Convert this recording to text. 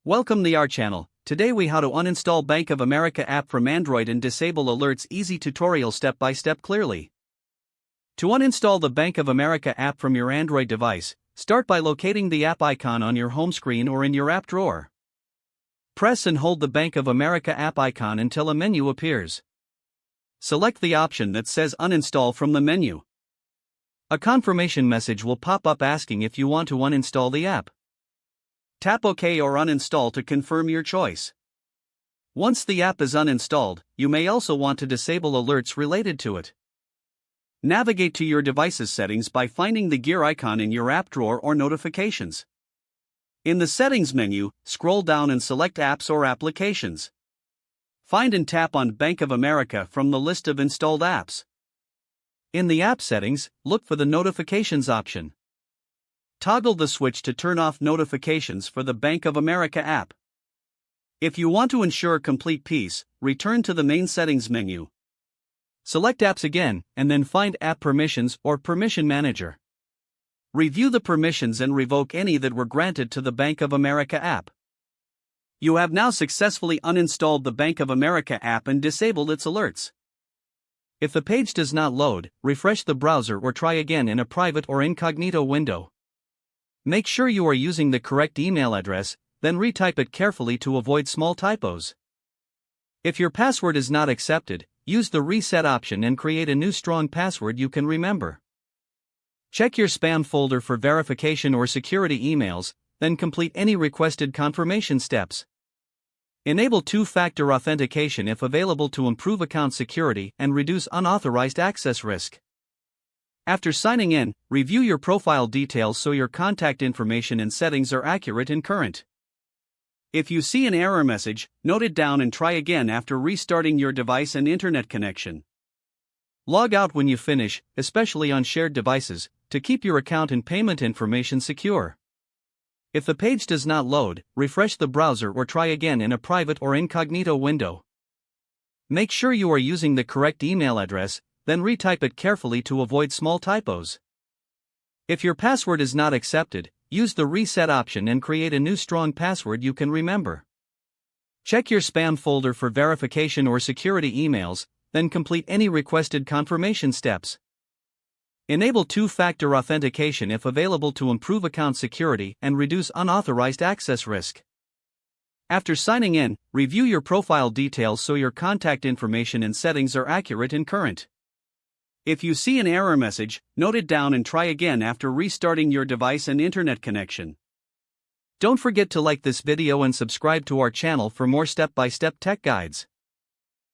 Welcome to our channel. Today we how to uninstall Bank of America app from Android and disable alerts. Easy tutorial step by step clearly. To uninstall the Bank of America app from your Android device, start by locating the app icon on your home screen or in your app drawer. Press and hold the Bank of America app icon until a menu appears. Select the option that says Uninstall from the menu. A confirmation message will pop up asking if you want to uninstall the app. Tap OK or Uninstall to confirm your choice. Once the app is uninstalled, you may also want to disable alerts related to it. Navigate to your device's settings by finding the gear icon in your app drawer or notifications. In the Settings menu, scroll down and select Apps or Applications. Find and tap on Bank of America from the list of installed apps. In the app settings, look for the Notifications option. Toggle the switch to turn off notifications for the Bank of America app. If you want to ensure complete peace, return to the main settings menu. Select Apps again, and then find App Permissions or Permission Manager. Review the permissions and revoke any that were granted to the Bank of America app. You have now successfully uninstalled the Bank of America app and disabled its alerts. If the page does not load, refresh the browser or try again in a private or incognito window. Make sure you are using the correct email address, then retype it carefully to avoid small typos. If your password is not accepted, use the reset option and create a new strong password you can remember. Check your spam folder for verification or security emails, then complete any requested confirmation steps. Enable two-factor authentication if available to improve account security and reduce unauthorized access risk. After signing in, review your profile details so your contact information and settings are accurate and current. If you see an error message, note it down and try again after restarting your device and internet connection. Log out when you finish, especially on shared devices, to keep your account and payment information secure. If the page does not load, refresh the browser or try again in a private or incognito window. Make sure you are using the correct email address, then retype it carefully to avoid small typos. If your password is not accepted, use the reset option and create a new strong password you can remember. Check your spam folder for verification or security emails, then complete any requested confirmation steps. Enable two-factor authentication if available to improve account security and reduce unauthorized access risk. After signing in, review your profile details so your contact information and settings are accurate and current. If you see an error message, note it down and try again after restarting your device and internet connection. Don't forget to like this video and subscribe to our channel for more step-by-step tech guides.